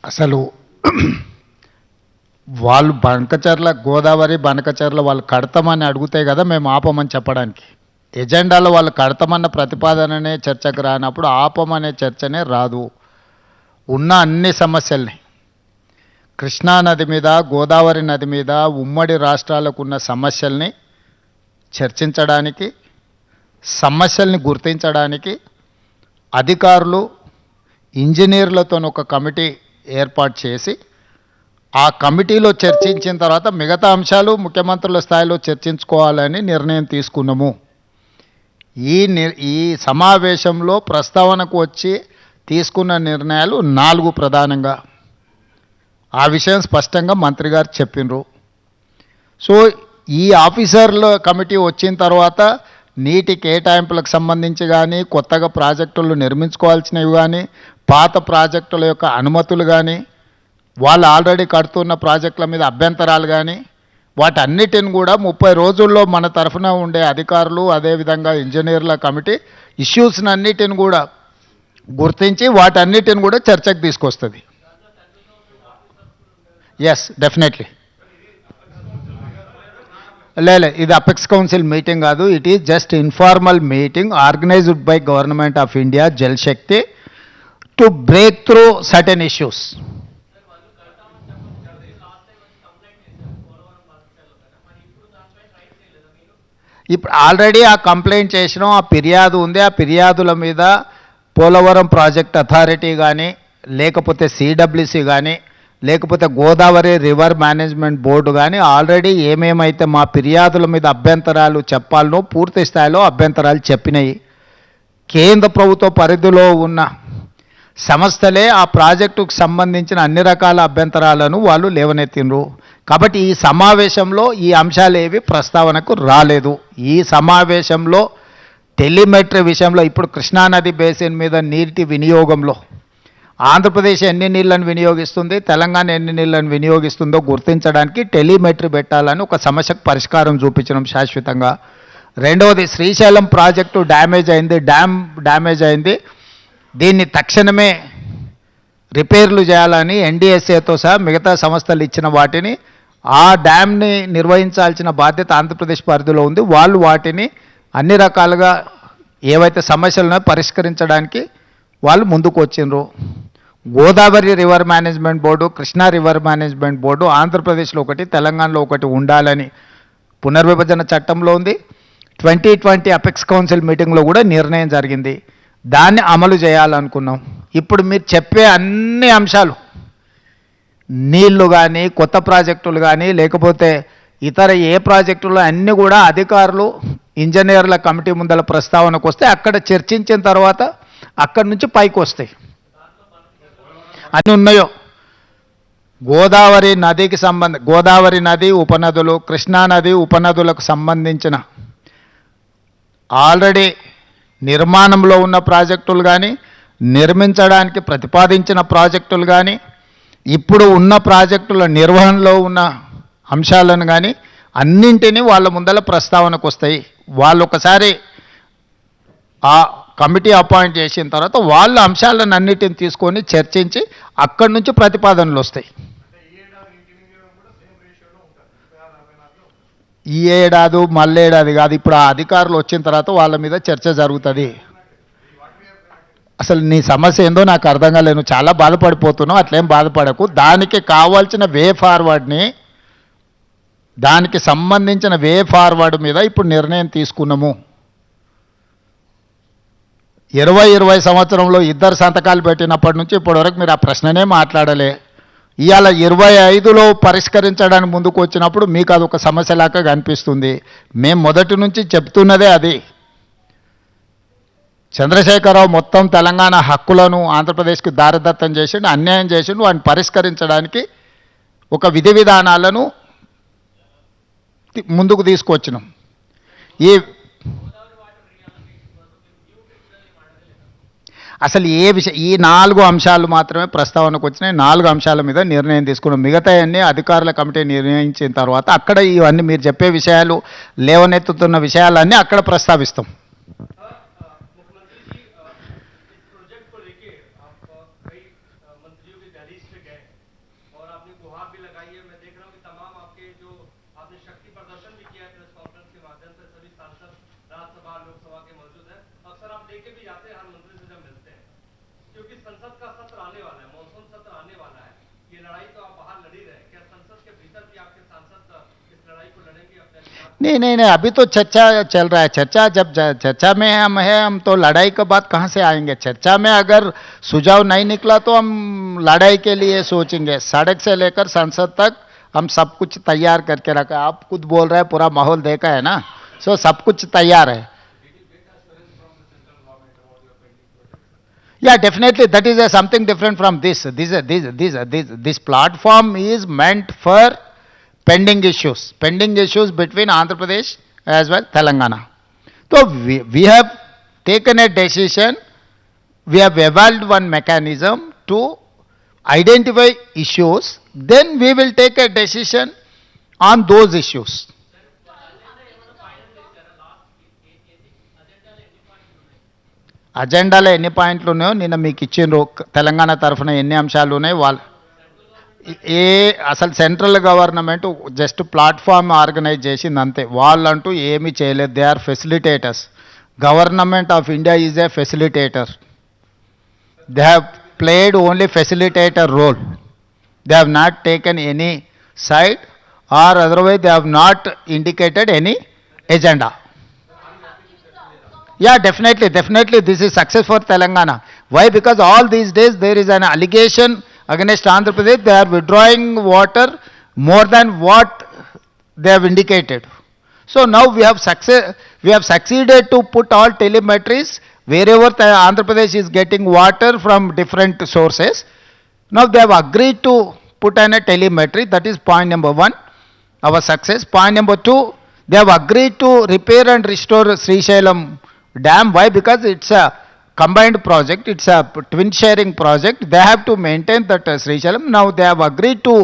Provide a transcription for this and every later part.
అసలు వాళ్ళు బనకచర్ల గోదావరి బనకచర్ల వాళ్ళు కడతామని అడిగితే కదా మేము ఆపమని చెప్పడానికి. ఎజెండాలో వాళ్ళు కడతామన్న ప్రతిపాదననే చర్చకు రానప్పుడు ఆపమనే చర్చనే రాదు. ఉన్న అన్ని సమస్యల్ని కృష్ణానది మీద గోదావరి నది మీద ఉమ్మడి రాష్ట్రాలకు ఉన్న సమస్యల్ని చర్చించడానికి, సమస్యల్ని గుర్తించడానికి అధికారులు ఇంజనీర్లతో ఒక కమిటీ ఏర్పాటు చేసి ఆ కమిటీలో చర్చించిన తర్వాత మిగతా అంశాలు ముఖ్యమంత్రుల స్థాయిలో చర్చించుకోవాలని నిర్ణయం తీసుకున్నాము. ఈ సమావేశంలో ప్రస్తావనకు వచ్చి తీసుకున్న నిర్ణయాలు 4 ప్రధానంగా. ఆ విషయం స్పష్టంగా మంత్రి గారు చెప్పినరు. సో ఈ ఆఫీసర్ల కమిటీ వచ్చిన తర్వాత నీటి కేటాయింపులకు సంబంధించి కానీ, కొత్తగా ప్రాజెక్టులు నిర్మించుకోవాల్సినవి కానీ, పాత ప్రాజెక్టుల యొక్క అనుమతులు కానీ, వాళ్ళు ఆల్రెడీ కడుతున్న ప్రాజెక్టుల మీద అభ్యంతరాలు కానీ, వాటన్నిటిని కూడా 30 రోజుల్లో మన తరఫున ఉండే అధికారులు అదేవిధంగా ఇంజనీర్ల కమిటీ ఇష్యూస్ని అన్నిటిని కూడా గుర్తించి వాటన్నిటిని కూడా చర్చకు తీసుకొస్తుంది. Yes, definitely. లేదు, ఇది అపెక్స్ కౌన్సిల్ మీటింగ్ కాదు. It is just informal meeting organised by government of India, Jal Shakti, to break through certain issues. ఇప్పుడు ఆల్రెడీ ఆ కంప్లైంట్ చేసినాం, ఆ ఫిర్యాదు ఉంది. ఆ ఫిర్యాదుల మీద పోలవరం ప్రాజెక్ట్ అథారిటీ కానీ, లేకపోతే సిడబ్ల్యూసి కానీ, లేకపోతే గోదావరి రివర్ మేనేజ్మెంట్ బోర్డు కానీ ఆల్రెడీ ఏమేమైతే మా ఫిర్యాదుల మీద అభ్యంతరాలు చెప్పాలనో పూర్తి స్థాయిలో అభ్యంతరాలు చెప్పినాయి. కేంద్ర ప్రభుత్వ పరిధిలో ఉన్న సంస్థలే ఆ ప్రాజెక్టుకు సంబంధించిన అన్ని రకాల అభ్యంతరాలను వాళ్ళు లేవనెత్తినరు. కాబట్టి ఈ సమావేశంలో ఈ అంశాలు ఏవి ప్రస్తావనకు రాలేదు. ఈ సమావేశంలో టెలిమెట్రీ విషయంలో ఇప్పుడు కృష్ణానది బేసిన్ మీద నీటి వినియోగంలో ఆంధ్రప్రదేశ్ ఎన్ని నీళ్లను వినియోగిస్తుంది, తెలంగాణ ఎన్ని నీళ్లను వినియోగిస్తుందో గుర్తించడానికి టెలిమెట్రీ పెట్టాలని ఒక సమస్యకు పరిష్కారం చూపించడం శాశ్వతంగా. రెండవది, శ్రీశైలం ప్రాజెక్టు డ్యామ్ డ్యామేజ్ అయింది. దీన్ని తక్షణమే రిపేర్లు చేయాలని ఎన్డీఎస్ఏతో సహా మిగతా సంస్థలు ఇచ్చిన వాటిని, ఆ డ్యామ్ని నిర్వహించాల్సిన బాధ్యత ఆంధ్రప్రదేశ్ పరిధిలో ఉంది. వాళ్ళు వాటిని అన్ని రకాలుగా ఏవైతే సమస్యలను పరిష్కరించడానికి వాళ్ళు ముందుకు వచ్చిండ్రు. Godavari river management board, Krishna river management board ఆంధ్రప్రదేశ్లో ఒకటి, తెలంగాణలో ఒకటి ఉండాలని పునర్విభజన చట్టంలో ఉంది. 2020 అపెక్స్ కౌన్సిల్ మీటింగ్లో కూడా నిర్ణయం జరిగింది. దాన్ని అమలు చేయాలనుకున్నాం. ఇప్పుడు మీరు చెప్పే అన్ని అంశాలు, నీళ్లు కానీ, కొత్త ప్రాజెక్టులు కానీ, లేకపోతే ఇతర ఏ ప్రాజెక్టులు అన్నీ కూడా అధికారులు ఇంజనీర్ల కమిటీ ముందల ప్రస్తావనకు వస్తే అక్కడ చర్చించిన తర్వాత అక్కడి నుంచి పైకి వస్తాయి. అన్నీ ఉన్నాయో గోదావరి నదికి గోదావరి నది ఉపనదులు, కృష్ణానది ఉపనదులకు సంబంధించిన ఆల్రెడీ నిర్మాణంలో ఉన్న ప్రాజెక్టులు కానీ, నిర్మించడానికి ప్రతిపాదించిన ప్రాజెక్టులు కానీ, ఇప్పుడు ఉన్న ప్రాజెక్టుల నిర్వహణలో ఉన్న అంశాలను కానీ అన్నింటినీ వాళ్ళ ముందల ప్రస్తావనకు వస్తాయి. వాళ్ళు ఒకసారి ఆ కమిటీ అపాయింట్ చేసిన తర్వాత వాళ్ళ అంశాలను అన్నిటిని తీసుకొని చర్చించి అక్కడి నుంచి ప్రతిపాదనలు వస్తాయి. ఈ ఏడాది మళ్ళేడాది కాదు, ఇప్పుడు ఆ అధికారులు వచ్చిన తర్వాత వాళ్ళ మీద చర్చ జరుగుతుంది. అసలు నీ సమస్య ఏందో నాకు అర్థం కాలేదు. నువ్వు చాలా బాధపడిపోతున్నావు. అట్లేం బాధపడకు. దానికి కావాల్సిన వే ఫార్వర్డ్ని, దానికి సంబంధించిన వే ఫార్వర్డ్ మీద ఇప్పుడు నిర్ణయం తీసుకున్నాము. 2020 సంవత్సరంలో 2 సంతకాలు పెట్టినప్పటి నుంచి ఇప్పటివరకు మీరు ఆ ప్రశ్ననే మాట్లాడలే. ఇవాళ 25లో పరిష్కరించడానికి ముందుకు వచ్చినప్పుడు మీకు అదొక సమస్యలాగా కనిపిస్తుంది. మేము మొదటి నుంచి చెప్తున్నదే అది. చంద్రశేఖరరావు మొత్తం తెలంగాణ హక్కులను ఆంధ్రప్రదేశ్కి దారదత్తం చేసిండు, అన్యాయం చేసిండు. వాటిని పరిష్కరించడానికి ఒక విధి విధానాలను ముందుకు తీసుకొచ్చినాం. అసలు ఏ విషయం, ఈ 4 అంశాలు మాత్రమే ప్రస్తావనకు వచ్చినాయి. 4 అంశాల మీద నిర్ణయం తీసుకున్నాం. మిగతా అన్ని అధికారుల కమిటీ నిర్ణయించిన తర్వాత అక్కడ ఇవన్నీ మీరు చెప్పే విషయాలు, లేవనెత్తుతున్న విషయాలన్నీ అక్కడ ప్రస్తావిస్తాం. प्रोजेक्ट को लेके आप कई मंत्रियों के दिल्ली से गए गुहार भी लगाई है। मैं देख रहा हूँ कि तमाम आपके जो आपने शक्ति प्रदर्शन भी किया है प्रेस कॉन्फ्रेंस के माध्यम से, सभी सांसद राज्यसभा लोकसभा के मौजूद हैं। अक्सर आप लेके भी जाते हैं हर मंत्री से जब मिलते हैं, क्योंकि संसद का सत्र आने वाला है, मानसून सत्र आने वाला है। ये लड़ाई तो आप बाहर लड़ ही रहे हैं, क्या संसद के भीतर भी आपके सांसद इस लड़ाई को लड़ेंगे अपने अधिकार? नहीं नहीं नहीं, अभी तो चर्चा चल रहा है। चर्चा जब चर्चा में हम हैं, हम तो लड़ाई के बाद कहाँ से आएंगे? चर्चा में अगर सुझाव नहीं निकला तो हम लड़ाई के लिए सोचेंगे। सड़क से लेकर संसद तक हम सब कुछ तैयार करके रखा है। आप खुद बोल रहे हैं पूरा माहौल देखा है ना, सो सब कुछ तैयार है। Yeah, definitely. That is something different from this. This platform is meant for pending issues. Pending issues between Andhra Pradesh as well Telangana. So we have taken a decision. We have evolved one mechanism to identify issues. Then we will take a decision on those issues. అజెండాలో ఎన్ని పాయింట్లు ఉన్నాయో నిన్న మీకు ఇచ్చిండ్రు. తెలంగాణ తరఫున ఎన్ని అంశాలు ఉన్నాయి వాళ్ళు ఏ అసలు central government just platform organise చేసింది అంతే. వాళ్ళంటూ ఏమీ చేయలేదు. They are facilitators. Government of India is a facilitator. They have played only facilitator role. They have not taken any side or otherwise they have not indicated any agenda. Yeah, definitely this is success for Telangana. Why? Because all these days there is an allegation against Andhra Pradesh. They are withdrawing water more than what they have indicated. So now we have succeeded to put all telemetries wherever Andhra Pradesh is getting water from different sources. Now they have agreed to put in a telemetry. That is point number 1, our success. Point number 2, they have agreed to repair and restore Srisailam dam. Why? Because it's a combined project, it's a twin sharing project. They have to maintain that Srisailam. Now they have agreed to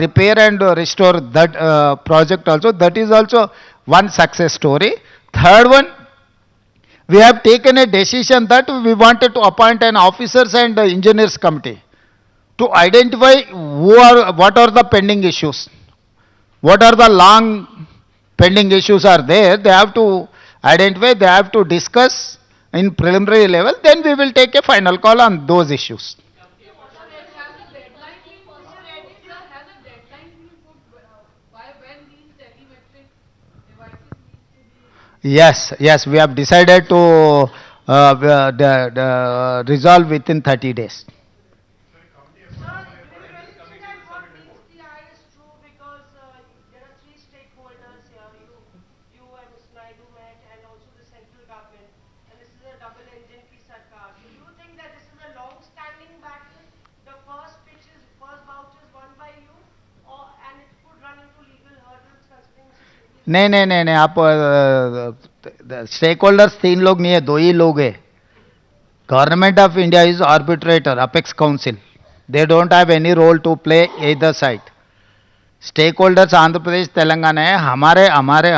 repair and restore that project also. That is also one success story. Third one, we have taken a decision that we wanted to appoint an officers and engineers committee to identify what are the pending issues, what are the long pending issues are there. They have to identify, they have to discuss in preliminary level, then we will take a final call on those issues. Yes, we have decided to resolve within 30 days. नहीं, आप stake holders 3 लोग नहीं है, 2 ही लोग है. Government of India is arbitrator, apex council. They don't have any role to play either side. Stakeholders Andhra Pradesh Telangana है.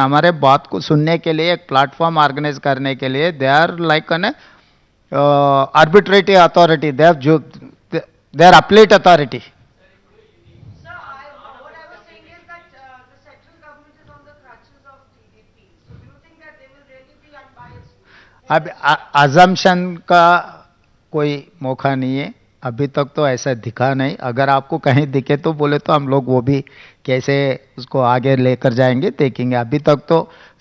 हमारे बात को सुनने के लिए, एक प्लेटफॉर्म ऑर्गेनाइज करने के लिए they are like an arbitrative authority. They are appellate authority. अब अजम्पशन का कोई मौका नहीं है. अभी तक तो ऐसा दिखा नहीं. अगर आपको कहीं दिखे तो बोले तो हम लोग वो भी कैसे उसको आगे लेकर जाएंगे देखेंगे. अभी तक तो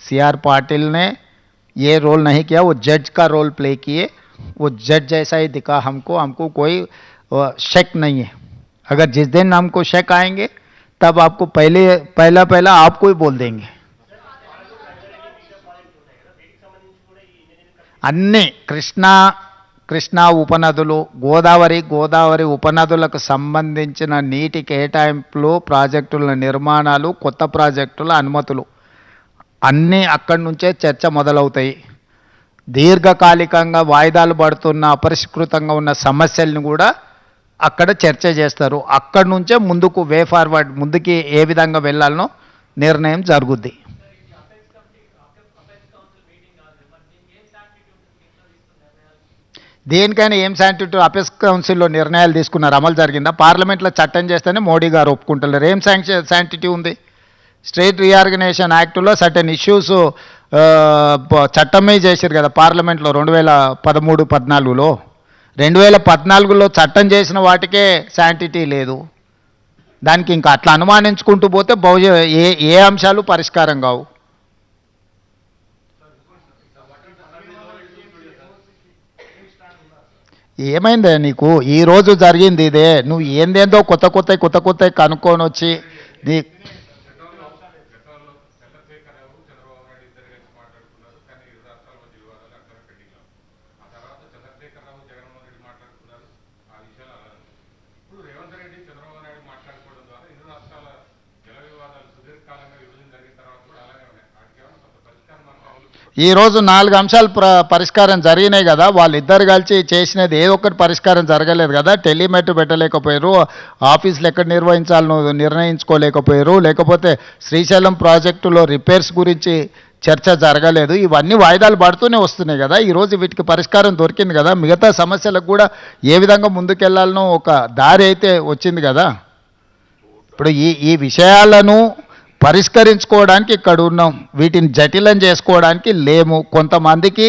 CR पाटिल ने ये रोल नहीं किया. वो जज का रोल प्ले किए. वो जज जैसा ही दिखा हमको कोई शक नहीं है. अगर जिस दिन हमको शक आएंगे तब आपको पहला आपको ही बोल देंगे. అన్ని కృష్ణా ఉపనదులు, గోదావరి ఉపనదులకు సంబంధించిన నీటి కేటాయింపులు, ప్రాజెక్టుల నిర్మాణాలు, కొత్త ప్రాజెక్టుల అనుమతులు అన్నీ అక్కడి నుంచే చర్చ మొదలవుతాయి. దీర్ఘకాలికంగా వాయిదాలు పడుతున్న, అపరిష్కృతంగా ఉన్న సమస్యలను కూడా అక్కడ చర్చ చేస్తారు. అక్కడి నుంచే ముందుకు వే ఫార్వర్డ్, ముందుకి ఏ విధంగా వెళ్ళాలనో నిర్ణయం జరుగుద్ది. దేనికైనా ఏం శాంటిటీ అపెక్స్ కౌన్సిల్లో నిర్ణయాలు తీసుకున్నారు, అమలు జరిగిందా? పార్లమెంట్లో చట్టం చేస్తేనే మోడీ గారు ఒప్పుకుంటున్నారు. ఏం శాంటిటీ ఉంది? స్టేట్ రీఆర్గనైజేషన్ యాక్ట్లో సర్టెన్ ఇష్యూస్ చట్టమే చేశారు కదా పార్లమెంట్లో 2013-14లో. 2014లో చట్టం చేసిన వాటికే శాంటిటీ లేదు. దానికి ఇంకా అట్లా అనుమానించుకుంటూ పోతే ఏ అంశాలు పరిష్కారం కావు. ఏమైందే నీకు? ఈరోజు జరిగింది ఇదే. నువ్వు ఏందేందో కొత్త కనుక్కొని వచ్చి నీ ఈరోజు 4 అంశాలు పరిష్కారం జరిగినాయి కదా. వాళ్ళిద్దరు కలిసి చేసినది ఏ ఒక్కటి పరిష్కారం జరగలేదు కదా. టెలిమెట్ పెట్టలేకపోయారు, ఆఫీసులు ఎక్కడ నిర్వహించాలనో నిర్ణయించుకోలేకపోయారు, లేకపోతే శ్రీశైలం ప్రాజెక్టులో రిపేర్స్ గురించి చర్చ జరగలేదు. ఇవన్నీ వాయిదాలు పడుతూనే వస్తున్నాయి కదా. ఈరోజు వీటికి పరిష్కారం దొరికింది కదా. మిగతా సమస్యలకు కూడా ఏ విధంగా ముందుకెళ్లాలనో ఒక దారి అయితే వచ్చింది కదా. ఇప్పుడు ఈ విషయాలను పరిష్కరించుకోవడానికి ఇక్కడ ఉన్నాం, వీటిని జటిలం చేసుకోవడానికి లేము. కొంతమందికి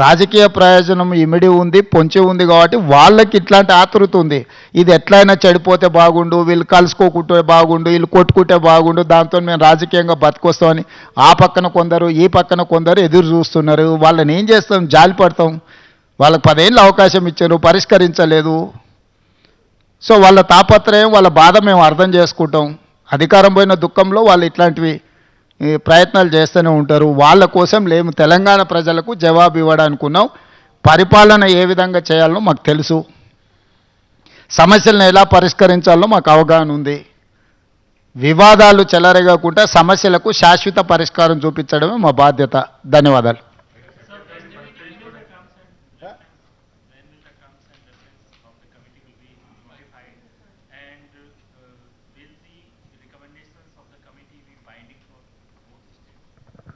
రాజకీయ ప్రయోజనం ఇమిడి ఉంది, పొంచి ఉంది కాబట్టి వాళ్ళకి ఇట్లాంటి ఆతృత ఉంది. ఇది ఎట్లయినా చెడిపోతే బాగుండు, వీళ్ళు కలుసుకోకుంటే బాగుండు, వీళ్ళు కొట్టుకుంటే బాగుండు, దాంతో మేము రాజకీయంగా బతికొస్తామని ఆ పక్కన కొందరు ఈ పక్కన కొందరు ఎదురు చూస్తున్నారు. వాళ్ళని ఏం చేస్తాం? జాలిపడతాం. వాళ్ళకి 10 ఏళ్ళు అవకాశం ఇచ్చారు, పరిష్కరించలేదు. సో వాళ్ళ తాపత్రయం, వాళ్ళ బాధ మేము అర్థం చేసుకుంటాం. అధికారం పోయిన దుఃఖంలో వాళ్ళు ఇట్లాంటివి ప్రయత్నాలు చేస్తూనే ఉంటారు. వాళ్ళ కోసం లేము, తెలంగాణ ప్రజలకు జవాబు ఇవ్వడానికి ఉన్నాం. పరిపాలన ఏ విధంగా చేయాలో మాకు తెలుసు, సమస్యలను ఎలా పరిష్కరించాలో మాకు అవగాహన ఉంది. వివాదాలు చెలరేగకుండా సమస్యలకు శాశ్వత పరిష్కారం చూపించడమే మా బాధ్యత. ధన్యవాదాలు.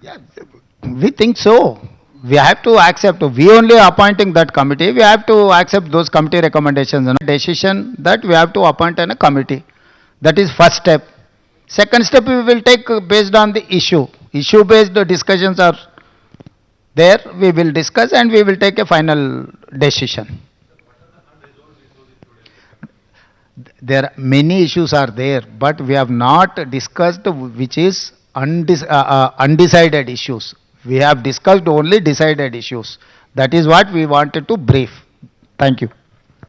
Yeah, we think so. We have to accept. We only appointing that committee. We have to accept those committee recommendations and decision that we have to appoint a committee. That is first step. Second step we will take based on the issue. Issue-based discussions are there. We will discuss and we will take a final decision. There are many issues are there, but we have not discussed which is undecided issues. We have discussed only decided issues. That is what we wanted to brief. Thank you.